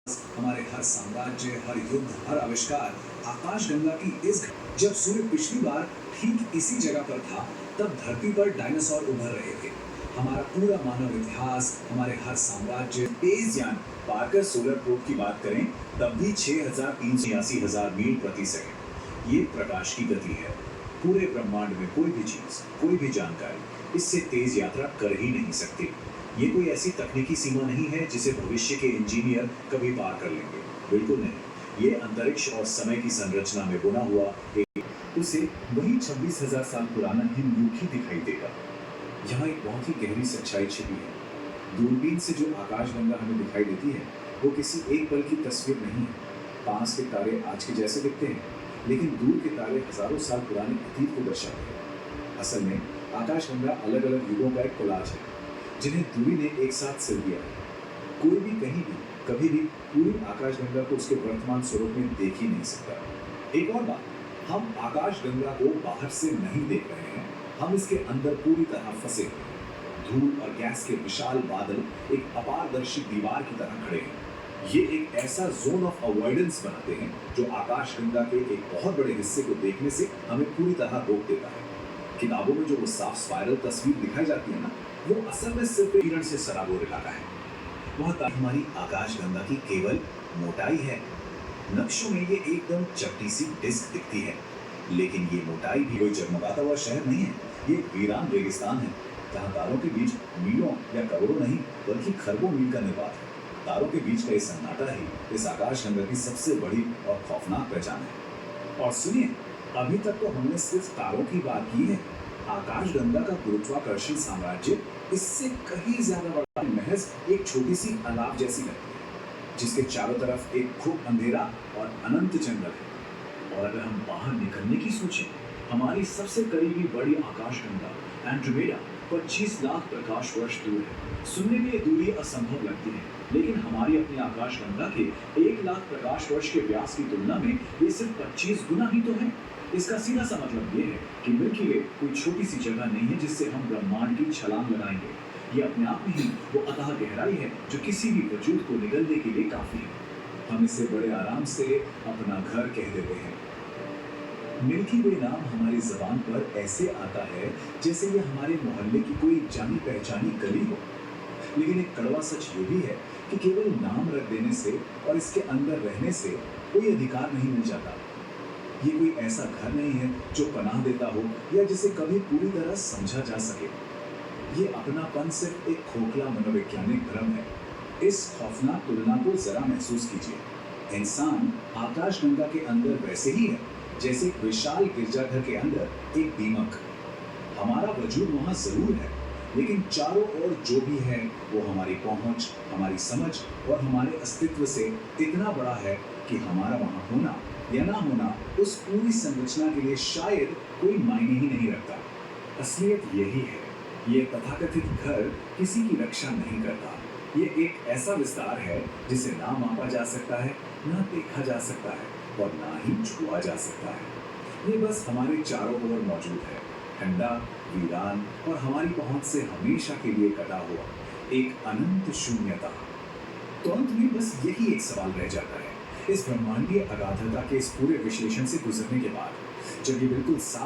हमारे हर साम्राज्य, हर युद्ध, हर आविष्कार आकाशगंगा की इस जब सूर्य पिछली बार ठीक इसी जगह पर था, तब धरती पर डायनासोर उभर रहे थे। हमारा पूरा मानव इतिहास, हमारे हर साम्राज्य तेज यान पाकर सोलर प्रोब की बात करें, तब भी 6,383,000 मील प्रति सेकंड ये प्रकाश की गति है। पूरे ब्रह्मांड में कोई भी चीज, कोई भी जानकारी इससे तेज यात्रा कर ही नहीं सकती। ये कोई ऐसी तकनीकी सीमा नहीं है जिसे भविष्य के इंजीनियर कभी पार कर लेंगे। बिल्कुल नहीं। ये अंतरिक्ष और समय की संरचना में बुना हुआ एक उसे वही 26,000 साल पुराना हिमयुग ही दिखाई देगा। यहाँ एक बहुत ही गहरी सच्चाई छिपी है। दूरबीन से जो आकाशगंगा हमें दिखाई देती है, वो किसी एक पल की तस्वीर नहीं है। पास के तारे आज के जैसे दिखते हैं, लेकिन दूर के तारे हजारों साल पुराने अतीत को दर्शाते हैं। असल में आकाशगंगा अलग अलग युगों का एक कोलाज है, जिन्हें दूरी ने एक साथ सिल दिया है। कोई भी कहीं भी कभी भी पूरी आकाशगंगा को उसके वर्तमान स्वरूप में देख ही नहीं सकता। एक और बात, हम आकाशगंगा को बाहर से नहीं देख रहे हैं, हम इसके अंदर पूरी तरह फंसे हुए हैं। धूल और गैस के विशाल बादल एक अपारदर्शी दीवार की तरह खड़े हैं। ये एक ऐसा जोन ऑफ अवॉइडेंस बनाते हैं जो आकाशगंगा के एक बहुत बड़े हिस्से को देखने से हमें पूरी तरह रोक देता है। किताबों में जो वो साफ स्पाइरल तस्वीर दिखाई जाती है ना, वो असल में सिर्फ किरण से सराबोर इलाका है। वह हमारी आकाशगंगा की केवल मोटाई है। नक्शों में ये एकदम चपटी सी डिस्क दिखती है, लेकिन ये मोटाई भी कोई जगमगाता हुआ शहर नहीं है। ये वीरान रेगिस्तान है, जहाँ तारों के बीच मीलों या करोड़ों नहीं बल्कि खरबों मील का निर्वात है। तारों के बीच का ये सन्नाटा ही इस आकाशगंगा की सबसे बड़ी और खौफनाक पहचान है। और सुनिए, अभी तक तो हमने सिर्फ तारों की बात की है। आकाशगंगा का गुरुत्वाकर्षण साम्राज्य इससे कहीं ज्यादा बड़ा। महज एक छोटी सी अलाव जैसी लगती है, जिसके चारों तरफ एक खूब अंधेरा और अनंत जंगल है। और अगर हम बाहर निकलने की सोचें, हमारी सबसे करीबी बड़ी आकाशगंगा एंड्रोमेडा 25 लाख प्रकाश वर्ष दूर है। सुनने में ये दूरी असंभव लगती है, लेकिन हमारी अपनी आकाशगंगा के 1 लाख प्रकाश वर्ष के व्यास की तुलना में ये सिर्फ 25 गुना ही तो है। इसका सीधा सा मतलब ये है कि मिल्की वे कोई छोटी सी जगह नहीं है जिससे हम ब्रह्मांड की छलांग लगाएंगे। ये अपने आप में ही वो अथाह गहराई है जो किसी भी वजूद को निगलने के लिए काफी है। हम इसे बड़े आराम से अपना घर कह देते हैं। मिल्की वे नाम हमारी जबान पर ऐसे आता है जैसे ये हमारे मोहल्ले की कोई जानी पहचानी गली हो। लेकिन एक कड़वा सच ये भी है कि केवल नाम रख देने से और इसके अंदर रहने से कोई अधिकार नहीं मिल जाता। ये कोई ऐसा घर नहीं है जो पनाह देता हो या जिसे कभी पूरी तरह समझा जा सके। ये अपनापन सिर्फ एक खोखला मनोवैज्ञानिक भ्रम है। इस खौफनाक तुलना को जरा महसूस कीजिए। इंसान आकाशगंगा के अंदर वैसे ही है जैसे एक विशाल गिरजाघर के अंदर एक दीमक। हमारा वजूद वहां जरूर है, लेकिन चारों ओर जो भी है वो हमारी पहुंच, हमारी समझ और हमारे अस्तित्व से इतना बड़ा है कि हमारा वहां होना या ना होना उस पूरी संरचना के लिए शायद कोई मायने ही नहीं रखता। असलियत यही है, ये तथाकथित घर किसी की रक्षा नहीं करता। ये एक ऐसा विस्तार है जिसे ना मापा जा सकता है, ना देखा जा सकता है और ना ही छुआ जा सकता है। ये बस हमारे चारों ओर मौजूद है, ठंडा, वीरान और हमारी पहुंच से हमेशा के लिए कटा हुआ एक अनंत शून्यता। तो अंत में बस यही एक सवाल रह जाता है। इस ब्रह्मांडीय अगाधता के इस पूरे विश्लेषण से गुजरने के बाद, जब ये बिल्कुल साफ